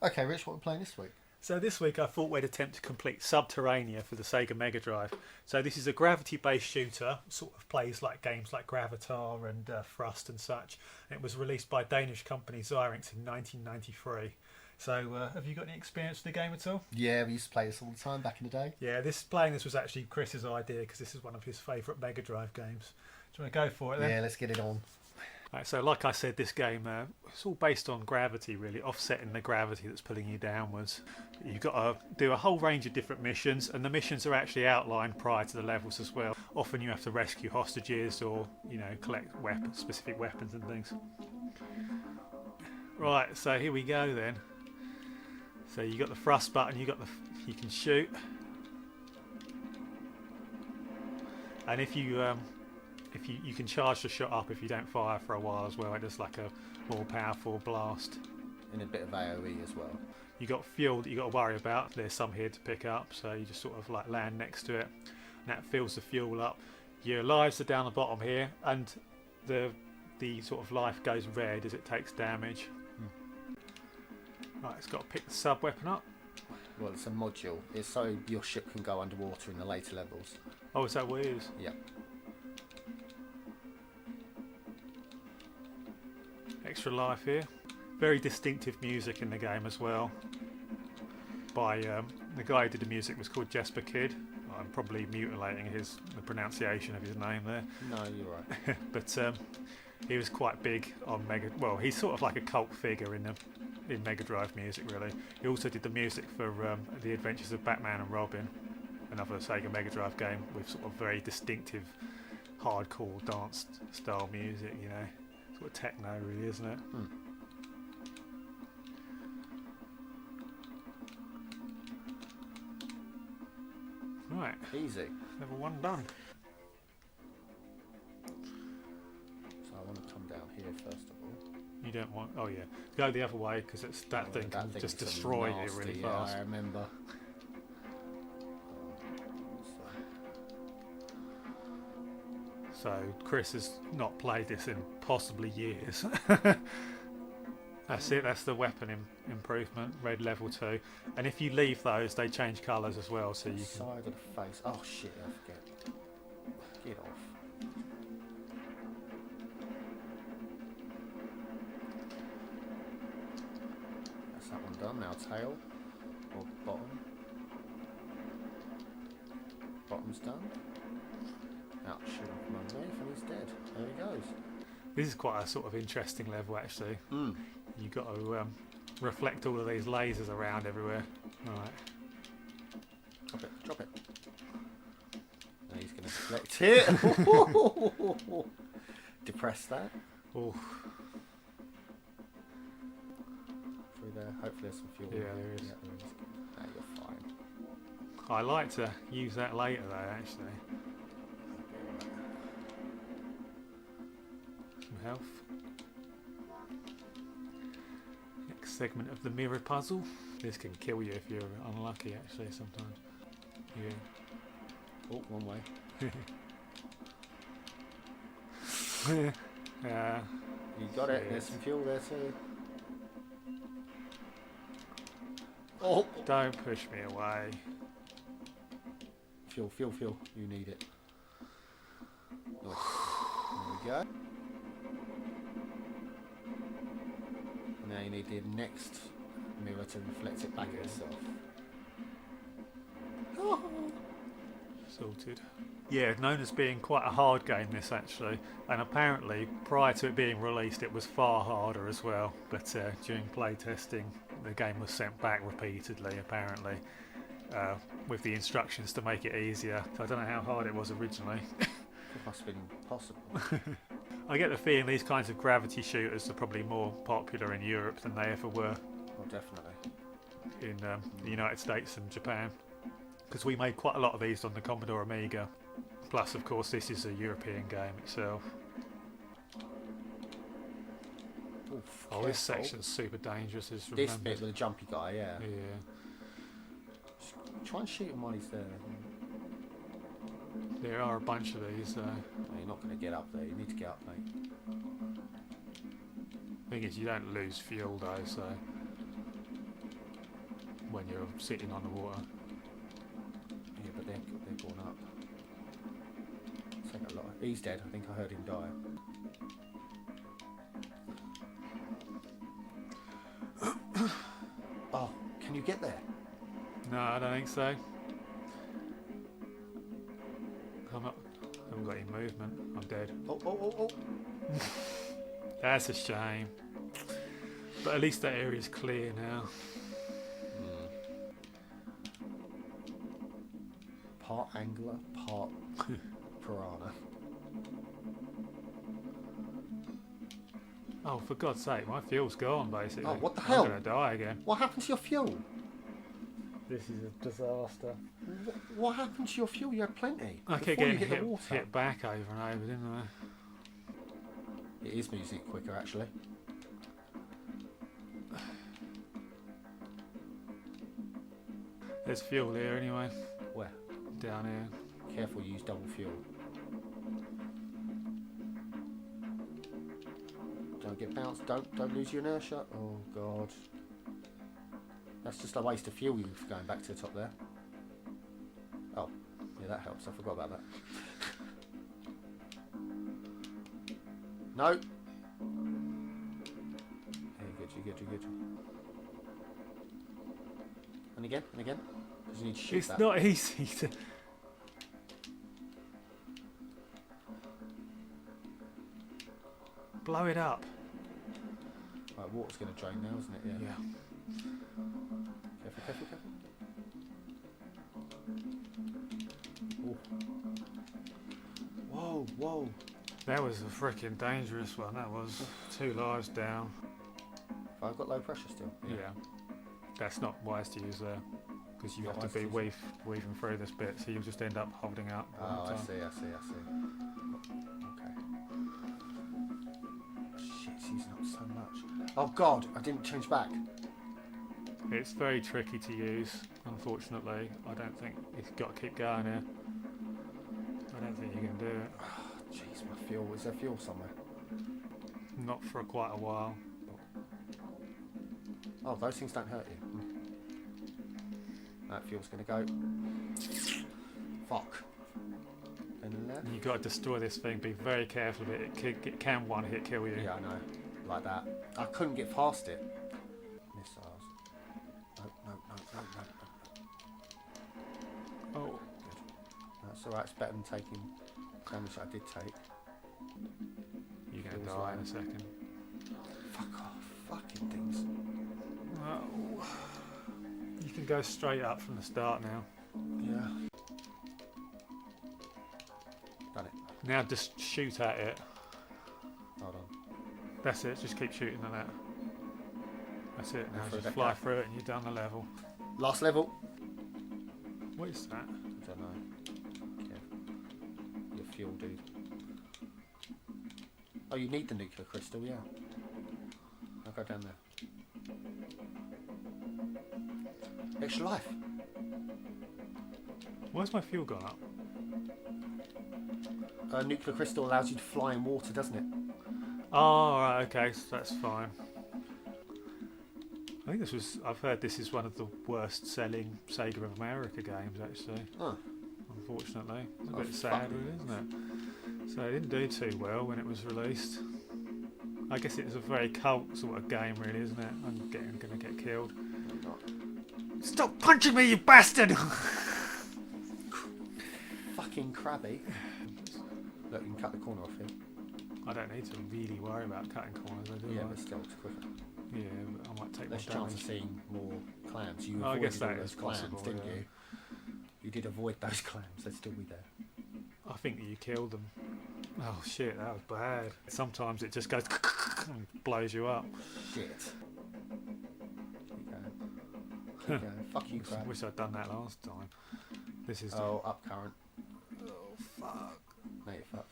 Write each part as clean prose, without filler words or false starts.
Okay, Rich, what are we playing this week? So this week I thought we'd attempt to complete Sub Terrania for the Sega Mega Drive. So this is a gravity-based shooter, sort of plays like games like Gravatar and Thrust and such. And it was released by Danish company Xyrinx in 1993. So have you got any experience with the game at all? Yeah, we used to play this all the time back in the day. Yeah, playing this was actually Chris's idea because this is one of his favourite Mega Drive games. Do you want to go for it then? Yeah, let's get it on. Right, so like I said, this game it's all based on gravity, really, offsetting the gravity that's pulling you downwards. You've got to do a whole range of different missions, and the missions are actually outlined prior to the levels as well. Often you have to rescue hostages or, collect specific weapons and things. Right, so here we go then. So you got the thrust button, you can shoot, and if you can charge the shot up if you don't fire for a while as well. It does like a more powerful blast. And a bit of AoE as well. You got fuel that you got to worry about. There's some here to pick up, so you just sort of like land next to it, and that fills the fuel up. Your lives are down the bottom here, and the sort of life goes red as it takes damage. Right, it's got to pick the sub weapon up. Well, it's a module. It's so your ship can go underwater in the later levels. Oh, is that what it is? Yeah. Extra life here. Very distinctive music in the game as well. By the guy who did the music was called Jesper Kidd. I'm probably mutilating the pronunciation of his name there. No, you're right. But he was quite big on Mega. Well, he's sort of like a cult figure in Mega Drive music, really. He also did the music for The Adventures of Batman and Robin, another Sega Mega Drive game with sort of very distinctive, hardcore dance style music. Sort of techno, really, isn't it? Right. Easy. Level 1 done. So I want to come down here first of all. You don't want... Oh, yeah. Go the other way, because that thing can just destroy you really fast. I remember. So Chris has not played this in possibly years. That's it, that's the weapon improvement, red level 2. And if you leave those, they change colours as well, so you can... Side of the face. Oh shit, I forget. Get off. That's that one done. Now tail. Or bottom. Bottom's done. Now shoot him from underneath and he's dead. There he goes. This is quite a sort of interesting level, actually. You've got to reflect all of these lasers around everywhere. Right. Drop it. Now he's going to deflect it. Depress that. Oh. Through there. Hopefully there's some fuel. Yeah, there is. Yeah, there is. Now you're fine. I like to use that later, though, actually. Some health. Next segment of the mirror puzzle. This can kill you if you're unlucky, actually, sometimes. Yeah. Oh, one way. You got it. There's some fuel there too. Oh! Don't push me away. Fuel. You need it. Nice. There we go. Now you need the next mirror to reflect it back at itself. Sorted. Yeah, known as being quite a hard game, this actually, and apparently prior to it being released it was far harder as well, but during play testing the game was sent back repeatedly apparently with the instructions to make it easier, so I don't know how hard it was originally. It must have been impossible. I get the feeling these kinds of gravity shooters are probably more popular in Europe than they ever were Oh, definitely. in the United States and Japan, because we made quite a lot of these on the Commodore Amiga. Plus, of course, this is a European game itself. Oof, oh, this section's super dangerous. This bit with the jumpy guy, yeah. Yeah. Try and shoot him while he's there. There are a bunch of these. No, you're not going to get up there. You need to get up, mate. Thing is, you don't lose fuel though, so you're sitting on the water. Yeah, but they're going up. Take a lot. He's dead. I think I heard him die. Oh, can you get there? No, I don't think so. I'm not. I haven't got any movement. I'm dead. Oh. That's a shame. But at least that area's clear now. Part angler, part piranha. Oh, for God's sake, my fuel's gone, basically. Oh, what the hell? I'm going to die again. What happened to your fuel? This is a disaster. What happened to your fuel? You had plenty. I kept Before you getting hit the water. hit back over and over, didn't I? It is music quicker, actually. There's fuel here anyway. Where? Down here. Careful, use double fuel. Don't get bounced. Don't lose your inertia. Oh God. That's just a waste of fuel you going back to the top there. Oh, yeah, that helps. I forgot about that. No. You're good. And again. Because you need to shoot It's that. not easy to... Blow it up. Right, water's going to drain now, isn't it? Yeah. Careful. Ooh. Whoa. That was a freaking dangerous one. That was 2 lives down. I've got low pressure still. Yeah. That's not wise to use there. Because you Not have to wise be to use. weaving through this bit, so you'll just end up holding up. Oh, I see. Okay. Shit, it's using up so much. Oh God, I didn't change back. It's very tricky to use, unfortunately. I don't think you've got to keep going here. I don't think you can do it. Jeez, my fuel. Is there fuel somewhere? Not for quite a while. Oh, those things don't hurt you. That fuel's going to go. Fuck. And left. You've got to destroy this thing. Be very careful of it. It can one hit kill you. Yeah, I know. Like that. I couldn't get past it. Missiles. No. Oh, Good. That's alright. It's better than taking damage I did take. you're going to Feels die like- in a second. Fuck off. Fucking things. Oh. You can go straight up from the start now. Yeah. Done it. Now just shoot at it. Hold on. That's it. Just keep shooting at that. That's it. Now Through just that fly gap. through it and you're done the level. Last level. What is that? I don't know. Careful. Your fuel, dude. Oh, you need the nuclear crystal, yeah. I'll go down there. Extra life. Why's my fuel gone up? Nuclear crystal allows you to fly in water, doesn't it? Oh, right, okay, so that's fine. I think I've heard this is one of the worst selling Sega of America games, actually. Huh. Unfortunately. It's a Oh, bit sad, fuck. really, isn't it? So it didn't do too well when it was released. I guess it's a very cult sort of game, really, isn't it? I'm going to get killed. Stop punching me, you bastard! Fucking crabby. Look, you can cut the corner off here. I don't need to really worry about cutting corners, I do. Yeah, I? but still, it's quicker. Yeah, but I might take Less more chance of damage. seeing more clams. You Oh, I avoided guess that all is those clams, possible, didn't yeah. you? You did avoid those clams. They'd still be there. I think that you killed them. Oh shit, that was bad. Sometimes it just goes and blows you up. Shit. Keep going. Keep going. Fuck you, crab. Wish I'd done that last time. This is. Oh, up current. Oh fuck. No, you're fucked.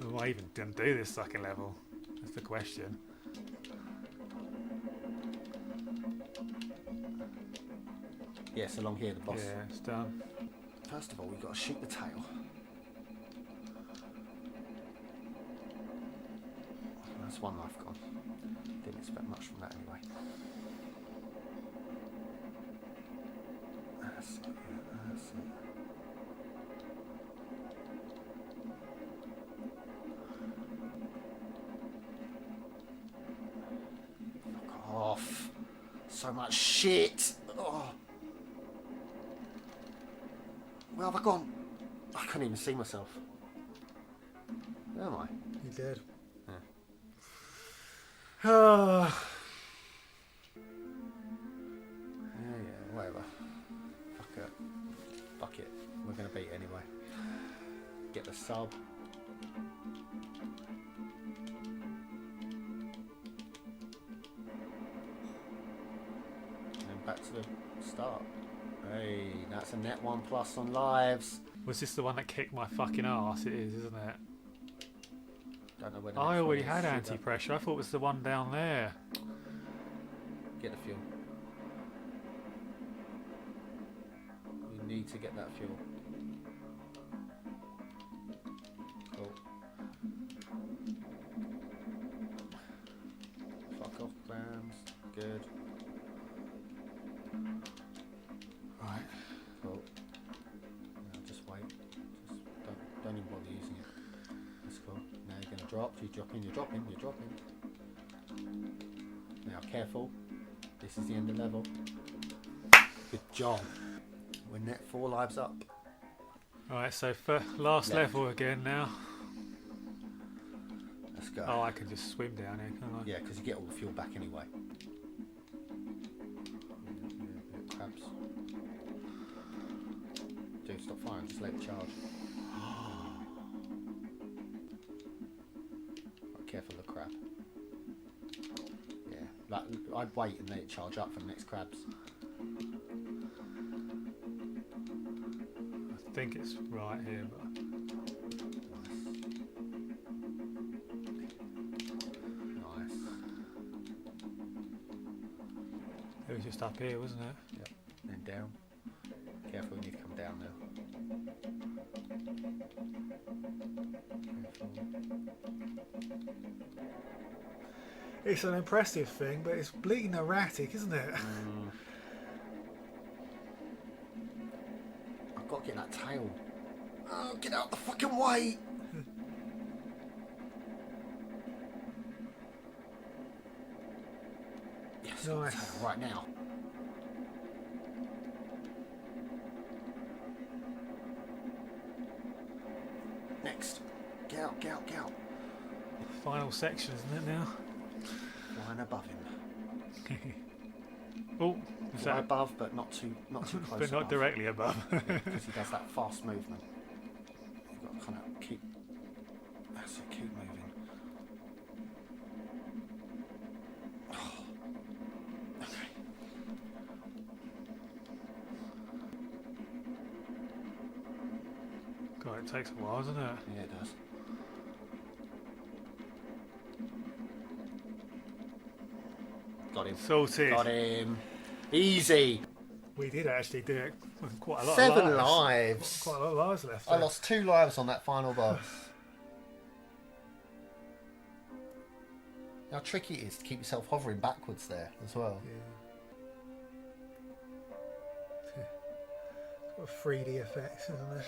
Am I even gonna do this fucking level? That's the question. Yes, along here, the boss. Yeah, it's done. First of all, we've got to shoot the tail. That's one life gone. Didn't expect much from that anyway. That's it, yeah, that's it. Fuck off. So much shit. Oh. Where have I gone? I can't even see myself. Where am I? You did. Yeah, whatever. Fuck it. We're going to beat it anyway. Get the sub. And then back to the start. Hey, that's a net 1+ on lives. Was this the one that kicked my fucking ass? It is, isn't it? Don't know where the I next already one is. had See that? anti-pressure. I thought it was the one down there. Get the fuel. We need to get that fuel. Cool. Fuck off, Grams. Good. Right. Cool. No, just wait. Just don't even bother using it. That's cool. Now you're gonna drop. You're dropping. You're dropping. You're dropping. Now careful. This is the end of level. Good job. We're net 4 lives up. Alright, so for last Left. level again now. Let's go. Oh, I can just swim down here, can't I? Yeah, because you get all the fuel back anyway. Crabs. Dude, stop firing. Just let it charge. Right, careful of the crab. Yeah, like I'd wait and let it charge up for the next crabs. I think it's right here, but Nice. it was just up here, wasn't it? Yep. Then down. Careful, you need to come down now. It's an impressive thing, but it's bleeding erratic, isn't it? I've got to get that tail. Oh, get out the fucking way! Yes, got the Nice. tail right now. Next. Get out, get out, get out. Final section, isn't it now? Flying above him. Oh, is Fly that above, but not too close. but not above. directly above. Because he does that fast movement. You've got to kind of keep. That's it, keep moving. Oh. Okay. God, it takes a while, doesn't it? Yeah, it does. Got him. Sorted. Got him. Easy. We did actually do it with quite a lot 7 of lives. lives. Quite a lot of lives left. I lost 2 lives on that final boss. How tricky it is to keep yourself hovering backwards there as well. Yeah. It's got 3D effects, isn't it?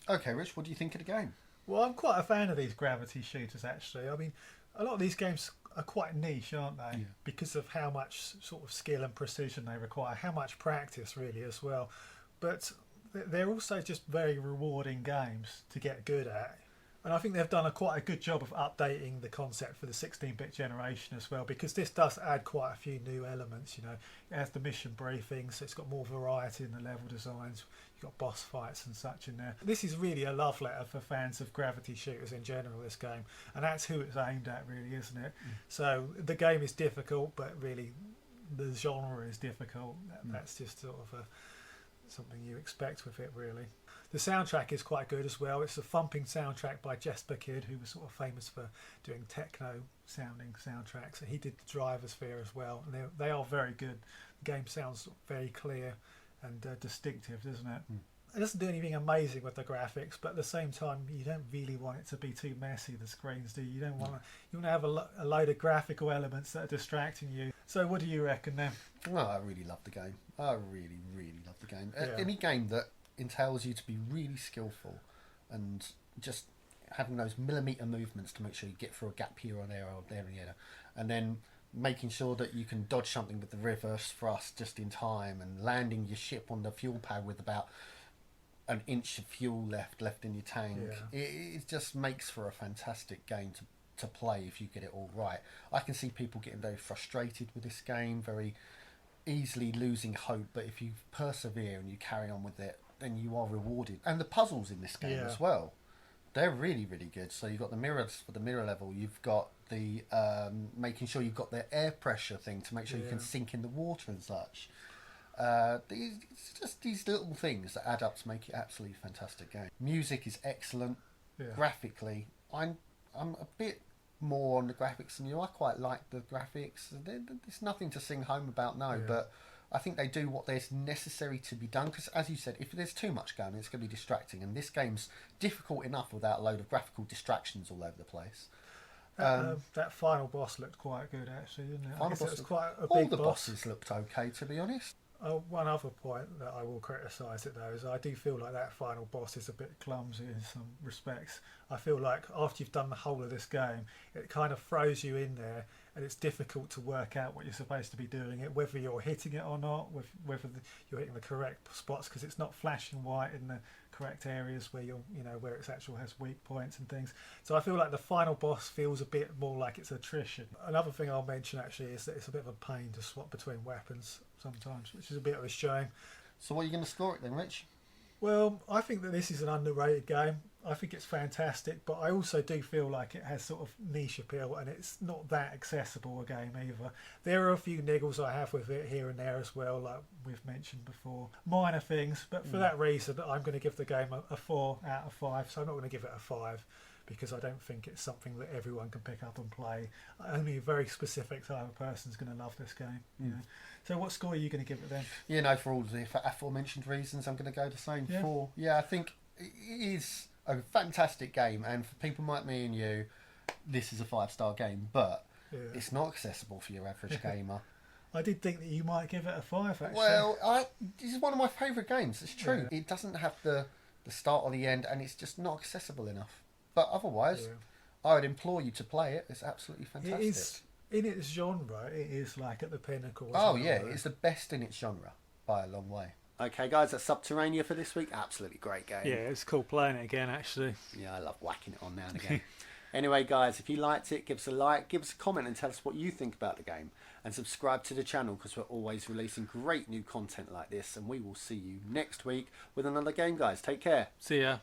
Okay, Rich, what do you think of the game? Well, I'm quite a fan of these gravity shooters, actually. I mean, a lot of these games are quite niche, aren't they? Yeah. Because of how much sort of skill and precision they require, how much practice really as well. But they're also just very rewarding games to get good at. And I think they've done quite a good job of updating the concept for the 16-bit generation as well, because this does add quite a few new elements. You know, it has the mission briefings, so it's got more variety in the level designs. You've got boss fights and such in there. This is really a love letter for fans of gravity shooters in general, this game, and that's who it's aimed at, really, isn't it? So the game is difficult, but really the genre is difficult. That's just sort of something you expect with it, really. The soundtrack is quite good as well. It's a thumping soundtrack by Jesper Kid, who was sort of famous for doing techno-sounding soundtracks. And he did the Driver Sphere as well, and they are very good. The game sounds very clear and distinctive, doesn't it? It doesn't do anything amazing with the graphics, but at the same time, you don't really want it to be too messy, the screens, do you? You don't want to. You want to have a load of graphical elements that are distracting you. So, what do you reckon then? Well, I really love the game. I really, really love the game. Yeah. Any game that entails you to be really skillful and just having those millimetre movements to make sure you get through a gap here or there, and then making sure that you can dodge something with the reverse thrust just in time, and landing your ship on the fuel pad with about an inch of fuel left in your tank. Yeah. It just makes for a fantastic game to play if you get it all right. I can see people getting very frustrated with this game, very easily losing hope, but if you persevere and you carry on with it, then you are rewarded. And the puzzles in this game as well, they're really, really good. So you've got the mirrors for the mirror level, you've got the making sure you've got the air pressure thing to make sure you can sink in the water and such. It's just these little things that add up to make it absolutely fantastic game. Music is excellent. Graphically, I'm a bit more on the graphics than you. I quite like the graphics. There's nothing to sing home about, but I think they do what is necessary to be done, because as you said, if there's too much going on, it's going to be distracting, and this game's difficult enough without a load of graphical distractions all over the place. That final boss looked quite good, actually, didn't it? Final boss was quite a all big the boss. bosses looked okay, to be honest. One other point that I will criticise it though is I do feel like that final boss is a bit clumsy in some respects. I feel like after you've done the whole of this game, it kind of throws you in there, and it's difficult to work out what you're supposed to be doing, it whether you're hitting it or not, whether you're hitting the correct spots, because it's not flashing white in the correct areas where where it actually has weak points and things. So I feel like the final boss feels a bit more like it's attrition. Another thing I'll mention actually is that it's a bit of a pain to swap between weapons sometimes, which is a bit of a shame. So what are you going to score it then, Rich? Well, I think that this is an underrated game. I think it's fantastic, but I also do feel like it has sort of niche appeal, and it's not that accessible a game either. There are a few niggles I have with it here and there as well, like we've mentioned before. Minor things, but for that reason, I'm going to give the game a 4 out of 5, so I'm not going to give it a 5, because I don't think it's something that everyone can pick up and play. Only a very specific type of person's going to love this game. You know? So what score are you going to give it then? For all the aforementioned reasons, I'm going to go the same 4. I think it is a fantastic game, and for people like me and you, this is a 5-star game, but it's not accessible for your average gamer. I did think that you might give it a 5, actually. Well, this is one of my favourite games, it's true. It doesn't have the start or the end, and it's just not accessible enough. But otherwise, I would implore you to play it. It's absolutely fantastic. It is, in its genre, it is like at the pinnacle. It's the best in its genre by a long way. Okay, guys, that's Sub Terrania for this week. Absolutely great game. Yeah, it's cool playing it again, actually. Yeah, I love whacking it on now and again. Anyway, guys, if you liked it, give us a like, give us a comment, and tell us what you think about the game. And subscribe to the channel, because we're always releasing great new content like this. And we will see you next week with another game, guys. Take care. See ya.